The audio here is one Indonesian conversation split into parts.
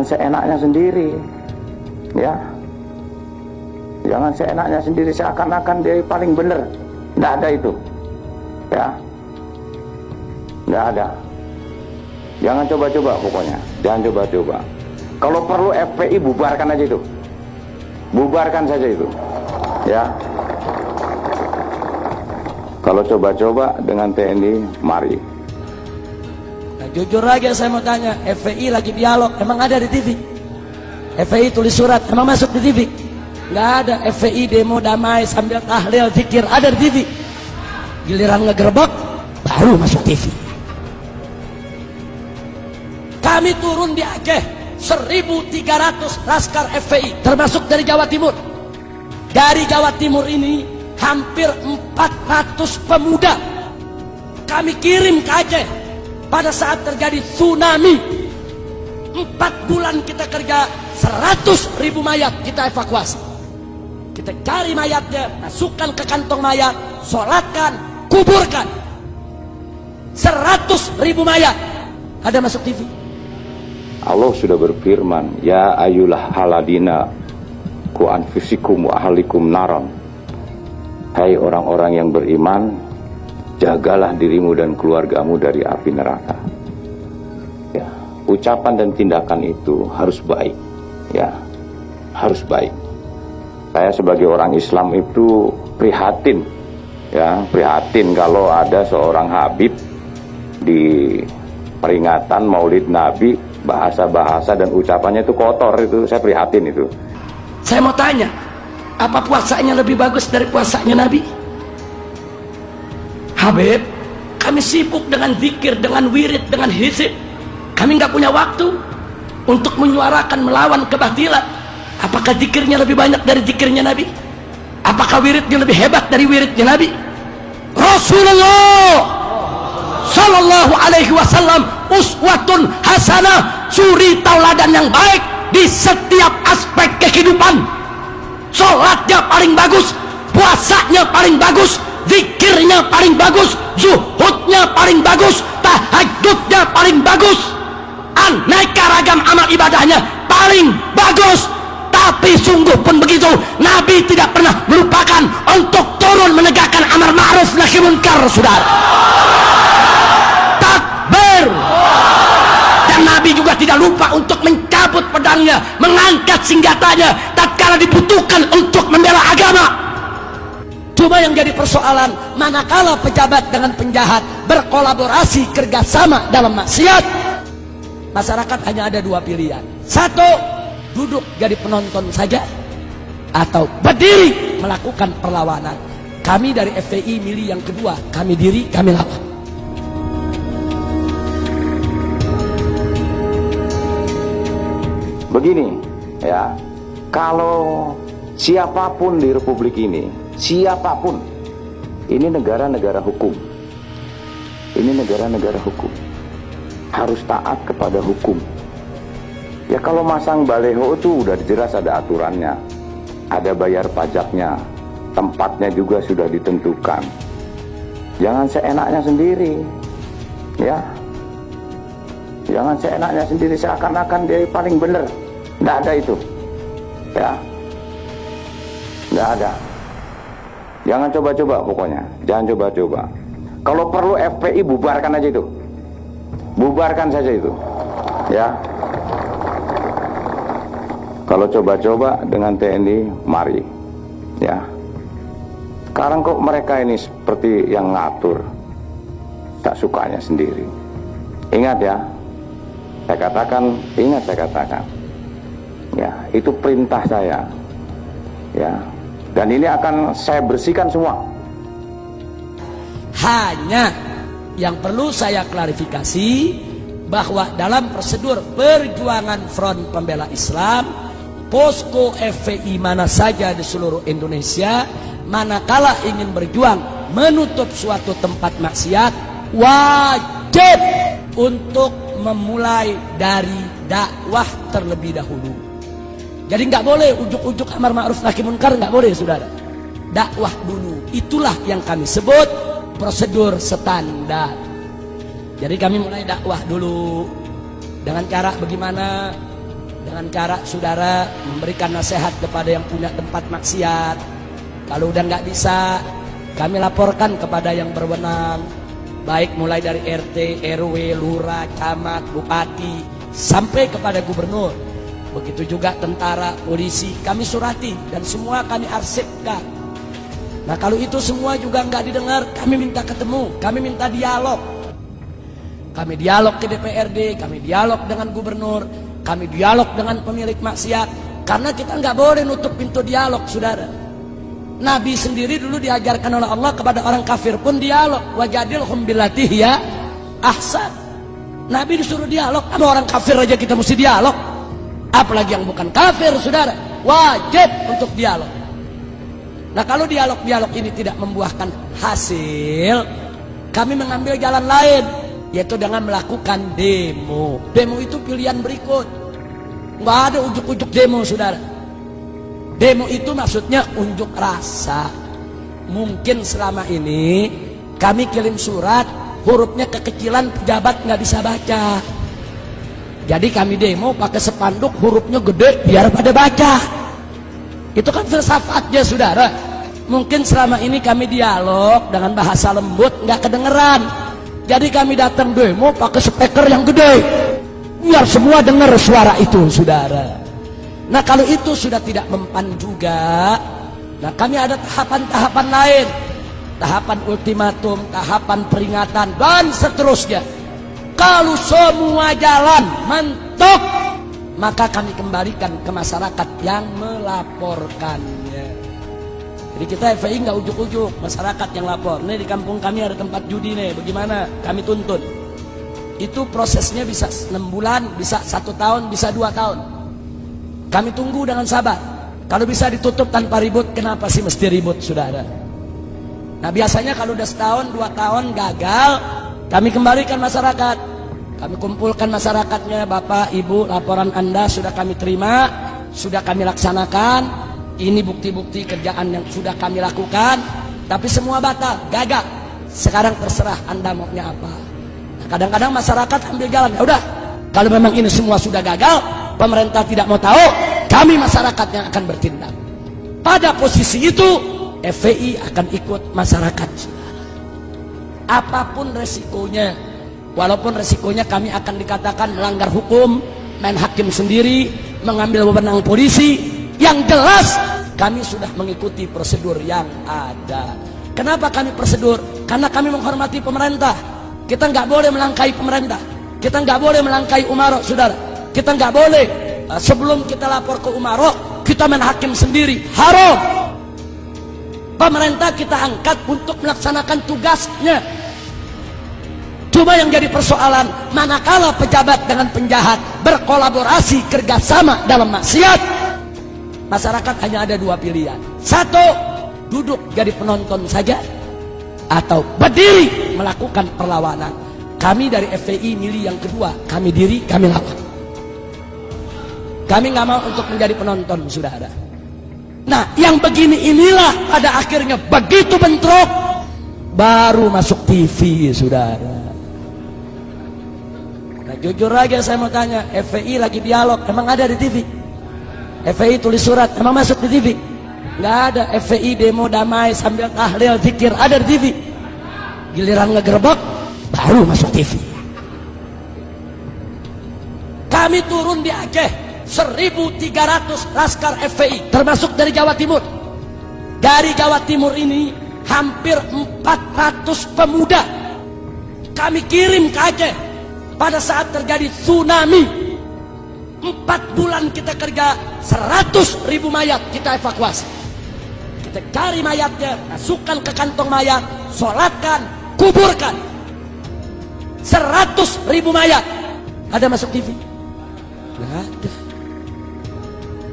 Jangan seenaknya sendiri, ya. Jangan seenaknya sendiri seakan-akan dia paling benar. Nggak ada itu, ya. Nggak ada. Jangan coba-coba pokoknya. Jangan coba-coba. Kalau perlu FPI bubarkan aja itu. Bubarkan saja itu, ya. Kalau coba-coba dengan TNI, mari. Nah, jujur aja saya mau tanya, FPI lagi dialog, emang ada di TV? FPI tulis surat, emang masuk di TV? Nggak ada. FPI demo damai sambil tahlil, zikir, ada di TV. Giliran ngegerebek, baru masuk TV. Kami turun di Aceh, 1.300 laskar FPI, termasuk dari Jawa Timur. Dari Jawa Timur ini, hampir 400 pemuda kami kirim ke Aceh pada saat terjadi tsunami. 4 bulan kita kerja, 100.000 mayat kita evakuasi. Kita cari mayatnya, masukkan ke kantong mayat, sholatkan, kuburkan. 100.000 mayat ada masuk TV. Allah sudah berfirman, ya ayulah haladina ku anfusikum wa ahlikum naron. Hai orang-orang yang beriman, jagalah dirimu dan keluargamu dari api neraka. Ya, ucapan dan tindakan itu harus baik, ya, harus baik. Saya sebagai orang Islam itu prihatin, ya, prihatin kalau ada seorang Habib di peringatan Maulid Nabi, bahasa-bahasa dan ucapannya itu kotor, itu saya prihatin itu. Saya mau tanya, apa puasanya lebih bagus dari puasanya Nabi? Habib, kami sibuk dengan zikir, dengan wirid, dengan hizib. Kami nggak punya waktu untuk menyuarakan melawan kebatilan. Apakah zikirnya lebih banyak dari zikirnya Nabi? Apakah wiridnya lebih hebat dari wiridnya Nabi? Rasulullah Sallallahu Alaihi Wasallam uswatun hasanah, suri tauladan yang baik di setiap aspek kehidupan. Sholatnya paling bagus, puasanya paling bagus, zikirnya paling bagus, zuhudnya paling bagus, tahajudnya paling bagus, aneka ragam amal ibadahnya paling bagus. Tapi sungguh pun begitu, Nabi tidak pernah melupakan untuk turun menegakkan amar ma'ruf nahi munkar, saudara. Takbir. Dan Nabi juga tidak lupa untuk mencabut pedangnya, mengangkat senjatanya tatkala dibutuhkan untuk membela agama. Cuma yang jadi persoalan, manakala pejabat dengan penjahat berkolaborasi kerjasama dalam maksiat, masyarakat hanya ada 2 pilihan. 1, duduk jadi penonton saja, atau berdiri melakukan perlawanan. Kami dari FPI milih yang kedua, kami diri, kami lawan. Begini, ya, kalau siapapun di Republik ini, siapapun, ini negara-negara hukum, ini negara-negara hukum, harus taat kepada hukum. Ya, kalau masang baleho itu udah jelas ada aturannya, ada bayar pajaknya, tempatnya juga sudah ditentukan. Jangan seenaknya sendiri, ya. Jangan seenaknya sendiri seakan-akan dia paling benar. Nggak ada itu, ya. Nggak ada. Jangan coba-coba pokoknya. Jangan coba-coba. Kalau perlu FPI bubarkan aja itu. Bubarkan saja itu, ya. Kalau coba-coba dengan TNI, mari, ya. Sekarang kok mereka ini seperti yang ngatur, tak sukanya sendiri. Ingat ya, saya katakan, ingat saya katakan, ya, itu perintah saya, ya. Dan ini akan saya bersihkan semua. Hanya yang perlu saya klarifikasi, bahwa dalam prosedur perjuangan Front Pembela Islam, posko FPI mana saja di seluruh Indonesia, manakala ingin berjuang menutup suatu tempat maksiat, wajib untuk memulai dari dakwah terlebih dahulu. Jadi nggak boleh ujuk-ujuk amar ma'ruf nahi munkar, nggak boleh, saudara. Dakwah dulu, itulah yang kami sebut prosedur standar. Jadi kami mulai dakwah dulu dengan cara bagaimana? dengan cara saudara memberikan nasihat kepada yang punya tempat maksiat. Kalau udah nggak bisa, kami laporkan kepada yang berwenang, baik mulai dari RT, RW, lurah, camat, bupati, sampai kepada gubernur. Begitu juga tentara, polisi, kami surati dan semua kami arsipkan. Nah kalau itu semua juga nggak didengar, kami minta ketemu, kami minta dialog. Kami dialog ke DPRD, kami dialog dengan gubernur, kami dialog dengan pemilik maksiat. Karena kita nggak boleh nutup pintu dialog, saudara. Nabi sendiri dulu diajarkan oleh Allah kepada orang kafir pun dialog. Wajadilhum billati hiya ahsan. Nabi disuruh dialog, sama orang kafir aja kita mesti dialog. Apalagi yang bukan kafir, saudara. Wajib untuk dialog. Nah kalau dialog-dialog ini tidak membuahkan hasil, kami mengambil jalan lain, yaitu dengan melakukan demo. Demo itu pilihan berikut. Nggak ada ujuk-ujuk demo, saudara. Demo itu maksudnya unjuk rasa. Mungkin selama ini kami kirim surat, hurufnya kekecilan, pejabat nggak bisa baca. Jadi kami demo pakai spanduk, hurufnya gede biar pada baca. Itu kan filsafatnya, saudara. Mungkin selama ini kami dialog dengan bahasa lembut nggak kedengeran. Jadi kami datang demo pakai speaker yang gede, biar semua dengar suara itu, saudara. Nah kalau itu sudah tidak mempan juga, nah kami ada tahapan-tahapan lain, tahapan ultimatum, tahapan peringatan, dan seterusnya. Kalau semua jalan mentok, maka kami kembalikan ke masyarakat yang melaporkannya. Jadi kita FPI nggak ujuk-ujuk, masyarakat yang lapor. Nih di kampung kami ada tempat judi nih, bagaimana? Kami tuntun. Itu prosesnya bisa 6 bulan, bisa 1 tahun, bisa 2 tahun. Kami tunggu dengan sabar. Kalau bisa ditutup tanpa ribut, kenapa sih mesti ribut, saudara? Nah biasanya kalau udah 1 tahun, 2 tahun gagal, kami kembalikan masyarakat. Kami kumpulkan masyarakatnya, Bapak, Ibu, laporan Anda sudah kami terima, sudah kami laksanakan. Ini bukti-bukti kerjaan yang sudah kami lakukan, tapi semua batal, gagal. Sekarang terserah Anda maunya apa. Nah, kadang-kadang masyarakat ambil jalan, ya udah, kalau memang ini semua sudah gagal, pemerintah tidak mau tahu, kami masyarakat yang akan bertindak. Pada posisi itu, FPI akan ikut masyarakat. Apapun resikonya, walaupun resikonya kami akan dikatakan melanggar hukum, main hakim sendiri, mengambil wewenang polisi, yang jelas kami sudah mengikuti prosedur yang ada. Kenapa kami prosedur? Karena kami menghormati pemerintah. Kita nggak boleh melangkahi pemerintah. Kita nggak boleh melangkahi umarok, saudara. Kita nggak boleh sebelum kita lapor ke umarok, kita main hakim sendiri. Haram. Pemerintah kita angkat untuk melaksanakan tugasnya. Cuma yang jadi persoalan, manakala pejabat dengan penjahat berkolaborasi, kerjasama dalam maksiat, masyarakat hanya ada 2 pilihan. 1, duduk jadi penonton saja, atau berdiri melakukan perlawanan. Kami dari FPI milih yang kedua, kami diri, kami lawan. Kami nggak mau untuk menjadi penonton, saudara. Nah, yang begini inilah pada akhirnya begitu bentrok, baru masuk TV, saudara. Nah, jujur aja saya mau tanya, FPI lagi dialog, emang ada di TV? FPI tulis surat, emang masuk di TV? Nggak ada. FPI demo damai sambil tahlil, zikir, ada di TV. Giliran ngegerebek, baru masuk TV. Kami turun di Aceh, 1.300 laskar FPI, termasuk dari Jawa Timur. Dari Jawa Timur ini, hampir 400 pemuda kami kirim ke Aceh pada saat terjadi tsunami. 4 bulan kita kerja, 100.000 mayat kita evakuasi. Kita cari mayatnya, masukkan ke kantong mayat, sholatkan, kuburkan. 100.000 mayat. Ada masuk TV? Nggak ada.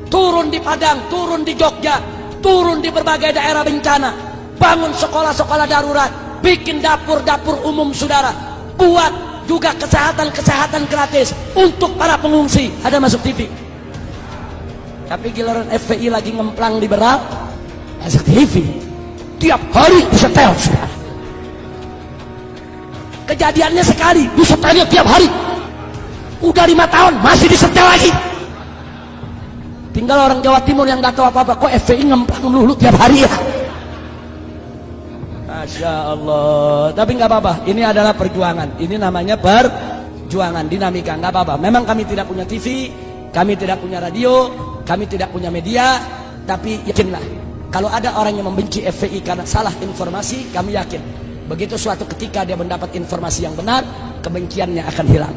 Turun di Padang, turun di Jogja, turun di berbagai daerah bencana, bangun sekolah-sekolah darurat, bikin dapur-dapur umum, saudara, buat juga kesehatan gratis untuk para pengungsi. Ada masuk TV. Tapi giliran FPI lagi ngemplang liberal, masuk TV. Tiap hari disetel, saudara. Kejadiannya sekali, disetelnya tiap hari. Udah 5 tahun masih disetel lagi. Tinggal orang Jawa Timur yang nggak tahu apa-apa, kok FPI ngemplang melulu tiap hari ya. Masya Allah. Tapi nggak apa-apa, ini adalah perjuangan. Ini namanya perjuangan, dinamika, nggak apa-apa. Memang kami tidak punya TV, kami tidak punya radio, kami tidak punya media, tapi yakinlah, kalau ada orang yang membenci FPI karena salah informasi, kami yakin begitu suatu ketika dia mendapat informasi yang benar, kebenciannya akan hilang.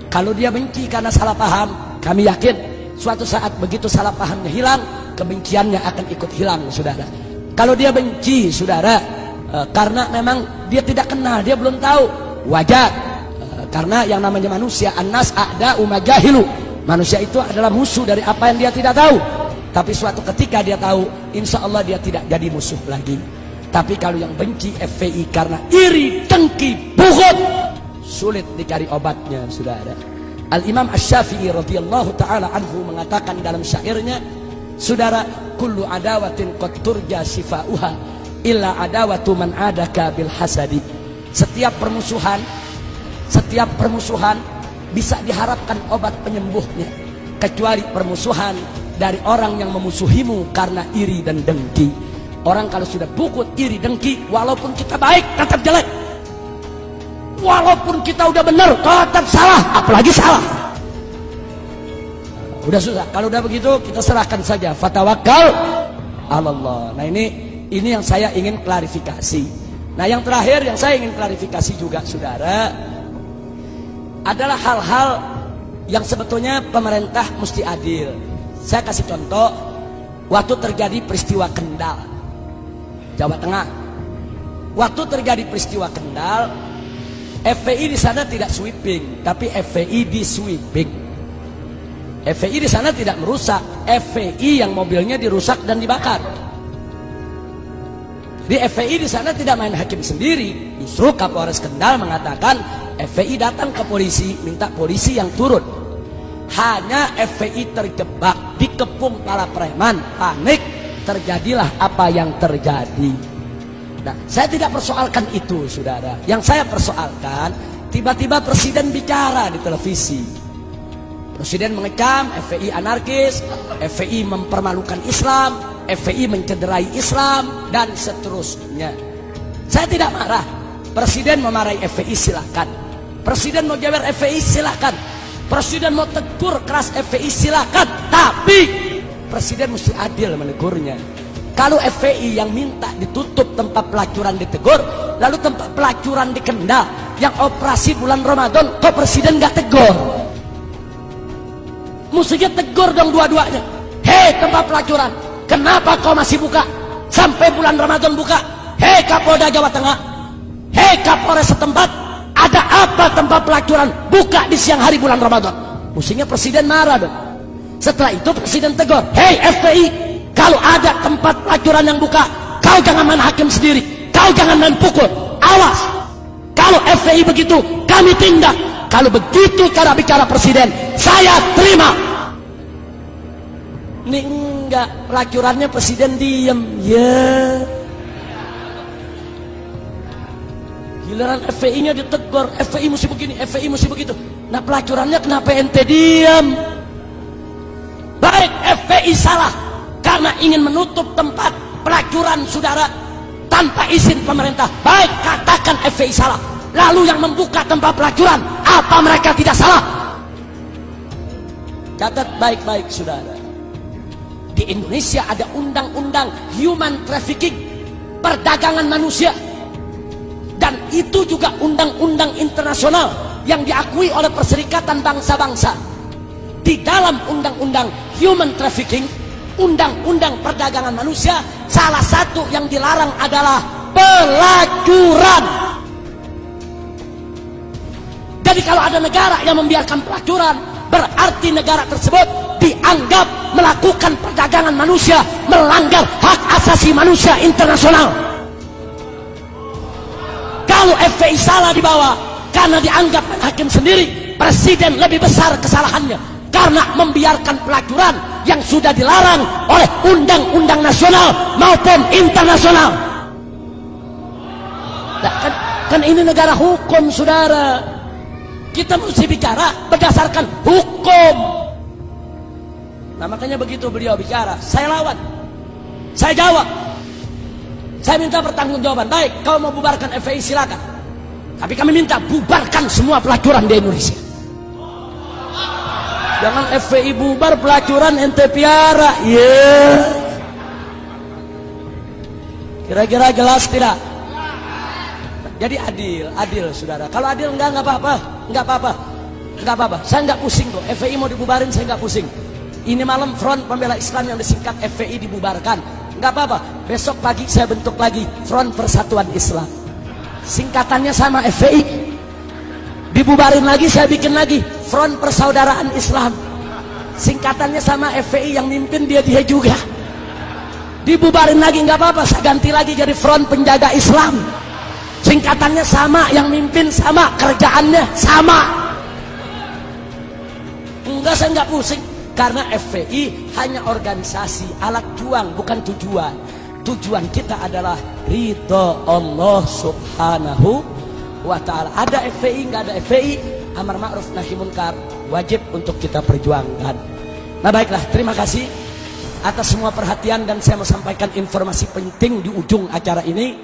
Kalau dia benci karena salah paham, kami yakin suatu saat begitu salah pahamnya hilang, kebenciannya akan ikut hilang, saudara. Kalau dia benci, saudara, karena memang dia tidak kenal, dia belum tahu, wajar. Karena yang namanya manusia, annas a'da'u ma jahilu. Manusia itu adalah musuh dari apa yang dia tidak tahu. Tapi suatu ketika dia tahu, insya Allah dia tidak jadi musuh lagi. Tapi kalau yang benci FPI karena iri, dengki, bughd, sulit dicari obatnya, saudara. Al-Imam Asy-Syafi'i radhiyallahu ta'ala anhu mengatakan dalam syairnya, saudara, kullu adawatin qad turja shifa'uha illa adawatu man adaka bil hasadi. Setiap permusuhan bisa diharapkan obat penyembuhnya, kecuali permusuhan dari orang yang memusuhimu karena iri dan dengki. Orang kalau sudah bughd, iri, dengki, walaupun kita baik tetap jelek, walaupun kita udah benar tetap salah, apalagi salah. Udah susah. Kalau udah begitu kita serahkan saja, fatawakkal Allah. Nah ini yang saya ingin klarifikasi. Nah yang terakhir yang saya ingin klarifikasi juga, saudara, adalah hal-hal yang sebetulnya pemerintah mesti adil. Saya kasih contoh, waktu terjadi peristiwa Kendal, Jawa Tengah. Waktu terjadi peristiwa Kendal, FPI di sana tidak sweeping, tapi FPI di sweeping. FPI di sana tidak merusak, FPI yang mobilnya dirusak dan dibakar. Di FPI di sana tidak main hakim sendiri, justru Kapolres Kendal mengatakan FPI datang ke polisi, minta polisi yang turun. Hanya FPI terjebak, dikepung para preman, panik, terjadilah apa yang terjadi. Nah, saya tidak persoalkan itu, saudara. Yang saya persoalkan, tiba-tiba presiden bicara di televisi. Presiden mengecam FPI anarkis, FPI mempermalukan Islam, FPI mencederai Islam, dan seterusnya. Saya tidak marah. Presiden memarahi FPI silakan. Presiden mau jewer FPI silakan. Presiden mau tegur keras FPI silakan. Tapi presiden mesti adil menegurnya. Kalau FPI yang minta ditutup tempat pelacuran ditegur, lalu tempat pelacuran di Kendal yang operasi bulan Ramadan, kok presiden gak tegur? Mestinya tegur dong dua-duanya. Hei tempat pelacuran, kenapa kau masih buka sampai bulan Ramadan buka? Hei Kapolda Jawa Tengah, hei Kapolres setempat, ada apa tempat pelacuran buka di siang hari bulan Ramadan? Mestinya presiden marah dong. Setelah itu presiden tegur, hei FPI, kalau ada tempat pelacuran yang buka, kau jangan main hakim sendiri, kau jangan main pukul, awas. Kalau FPI begitu, kami tindak. Kalau begitu cara bicara presiden, saya terima. Ini enggak, pelacurannya presiden diem, ya. Giliran FPI-nya ditegur, FPI mesti begini, FPI mesti begitu. Nah pelacurannya kenapa ente diem? Baik FPI salah karena ingin menutup tempat pelacuran, saudara, tanpa izin pemerintah. Baik, katakan FPI salah. Lalu yang membuka tempat pelacuran, apa mereka tidak salah? Catat baik-baik, saudara. Di Indonesia ada undang-undang human trafficking, perdagangan manusia. Dan itu juga undang-undang internasional yang diakui oleh Perserikatan Bangsa-Bangsa. Di dalam undang-undang human trafficking, undang-undang perdagangan manusia, salah satu yang dilarang adalah pelacuran. Jadi kalau ada negara yang membiarkan pelacuran, berarti negara tersebut dianggap melakukan perdagangan manusia, melanggar hak asasi manusia internasional. Kalau FPI salah di bawah karena dianggap hakim sendiri, presiden lebih besar kesalahannya karena membiarkan pelacuran yang sudah dilarang oleh undang-undang nasional maupun internasional. Nah, kan ini negara hukum, saudara. Kita mesti bicara berdasarkan hukum. Nah makanya begitu beliau bicara, saya lawan, saya jawab, saya minta pertanggungjawaban. Baik, kau mau bubarkan FPI silakan, tapi kami minta bubarkan semua pelacuran di Indonesia. Jangan FPI bubar, pelacuran ente piara. Kira-kira jelas tidak? Jadi adil saudara. Kalau adil enggak apa-apa. Saya enggak pusing kok. FPI mau dibubarin saya enggak pusing. Ini malam Front Pembela Islam yang disingkat FPI dibubarkan, enggak apa-apa. Besok pagi saya bentuk lagi Front Persatuan Islam. Singkatannya sama FPI. Dibubarin lagi saya bikin lagi Front Persaudaraan Islam. Singkatannya sama FPI, yang mimpin dia juga. Dibubarin lagi enggak apa-apa, saya ganti lagi jadi Front Penjaga Islam. Singkatannya sama, yang mimpin sama, kerjaannya sama. Enggak, saya enggak pusing. Karena FPI hanya organisasi, alat juang, bukan tujuan. Tujuan kita adalah ridho Allah subhanahu wa ta'ala. Ada FPI, enggak ada FPI, amar ma'ruf nahi munkar wajib untuk kita perjuangkan. Nah baiklah, terima kasih atas semua perhatian, dan saya mau sampaikan informasi penting di ujung acara ini.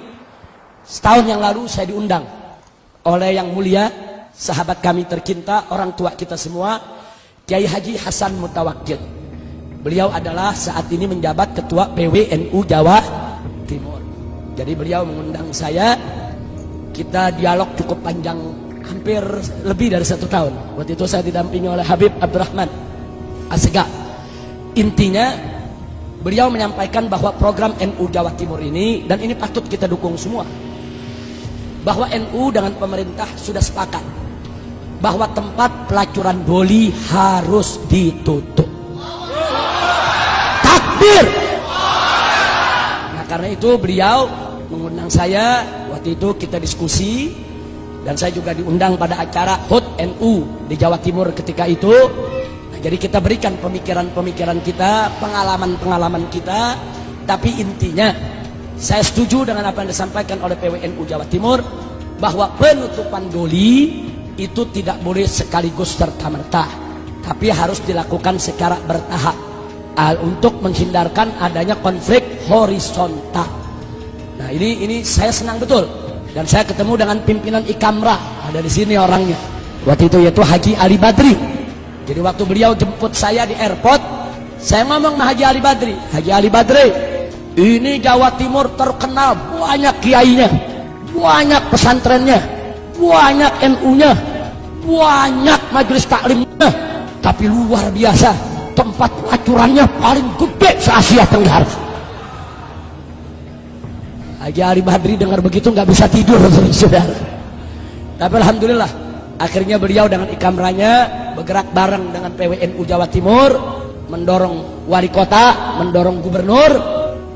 Setahun yang lalu saya diundang oleh yang mulia sahabat kami tercinta, orang tua kita semua, Kiai Haji Hasan Mutawakkil. Beliau adalah saat ini menjabat ketua PWNU Jawa Timur. Jadi beliau mengundang saya, kita dialog cukup panjang, hampir lebih dari 1 tahun. Waktu itu saya didampingi oleh Habib Abdurrahman Assegaf. Intinya beliau menyampaikan bahwa program NU Jawa Timur ini, dan ini patut kita dukung semua, bahwa NU dengan pemerintah sudah sepakat bahwa tempat pelacuran doli harus ditutup. Takbir. Nah karena itu beliau mengundang saya. Waktu itu kita diskusi, dan saya juga diundang pada acara HUT NU di Jawa Timur ketika itu. Nah, jadi kita berikan pemikiran-pemikiran kita, pengalaman-pengalaman kita. Tapi intinya saya setuju dengan apa yang disampaikan oleh PWNU Jawa Timur, bahwa penutupan doli itu tidak boleh sekaligus serta-merta, tapi harus dilakukan secara bertahap untuk menghindarkan adanya konflik horizontal. Nah ini saya senang betul, dan saya ketemu dengan pimpinan Ikamrah, ada di sini orangnya waktu itu, yaitu Haji Ali Badri. Jadi waktu beliau jemput saya di airport, saya ngomong sama Haji Ali Badri, Haji Ali Badri, ini Jawa Timur terkenal banyak kiainya, banyak pesantrennya, banyak NU-nya, banyak majelis taklimnya, tapi luar biasa tempat pelacurannya paling gede se-Asia Tenggara. Haji Ali Badri dengar begitu nggak bisa tidur, saudara. Tapi alhamdulillah akhirnya beliau dengan Ikamrahnya bergerak bareng dengan PWNU Jawa Timur, mendorong wali kota, mendorong gubernur,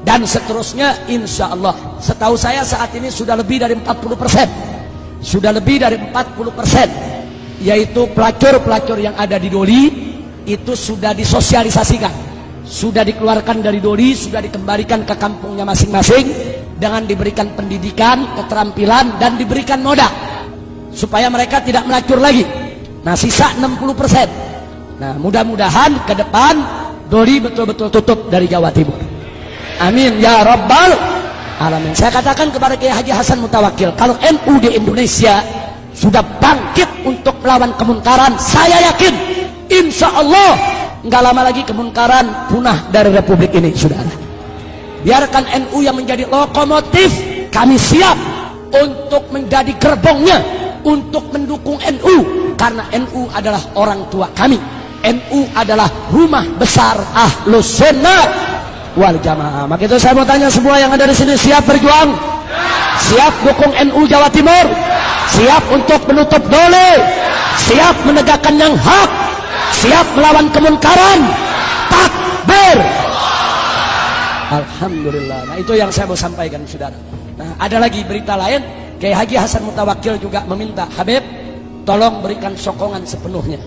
dan seterusnya. Insya Allah setahu saya saat ini sudah lebih dari 40%, sudah lebih dari 40%, yaitu pelacur-pelacur yang ada di doli itu sudah disosialisasikan, sudah dikeluarkan dari doli, sudah dikembalikan ke kampungnya masing-masing dengan diberikan pendidikan, keterampilan, dan diberikan modal supaya mereka tidak melacur lagi. Nah sisa 60%. Nah mudah-mudahan ke depan doli betul-betul tutup dari Jawa Timur. Amin ya rabbal alamin. Saya katakan kepada Kiai Haji Hasan Mutawakkil, kalau NU di Indonesia sudah bangkit untuk melawan kemungkaran, saya yakin insya Allah nggak lama lagi kemungkaran punah dari Republik ini, saudara. Biarkan NU yang menjadi lokomotif, kami siap untuk menjadi gerbongnya, untuk mendukung NU, karena NU adalah orang tua kami. NU adalah rumah besar Ahlus Sunnah wal Jamaah. Maka itu saya mau tanya semua yang ada di sini, siap berjuang? Siap dukung NU Jawa Timur? Siap untuk menutup doli? Siap menegakkan yang hak? Siap melawan kemungkaran? Takbir! Alhamdulillah. Nah itu yang saya mau sampaikan, saudara. Nah ada lagi berita lain. Kiai Haji Hasan Mutawakkil juga meminta, Habib tolong berikan sokongan sepenuhnya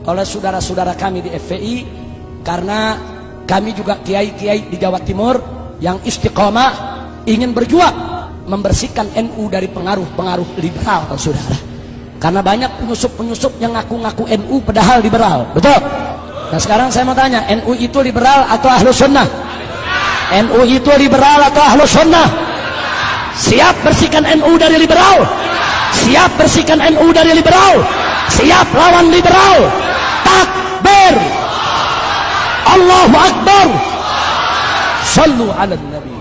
oleh saudara-saudara kami di FPI, karena kami juga kiai-kiai di Jawa Timur yang istiqomah ingin berjuang membersihkan NU dari pengaruh-pengaruh liberal, saudara. Karena banyak penyusup-penyusup yang ngaku-ngaku NU padahal liberal, betul? Nah sekarang saya mau tanya, NU itu liberal atau Ahlus Sunnah? NU itu liberal atau Ahlus Sunnah? Siap bersihkan NU dari liberal? Siap bersihkan NU dari liberal? Siap lawan liberal? Takbir! Allahu Akbar! Sallu ala Nabi.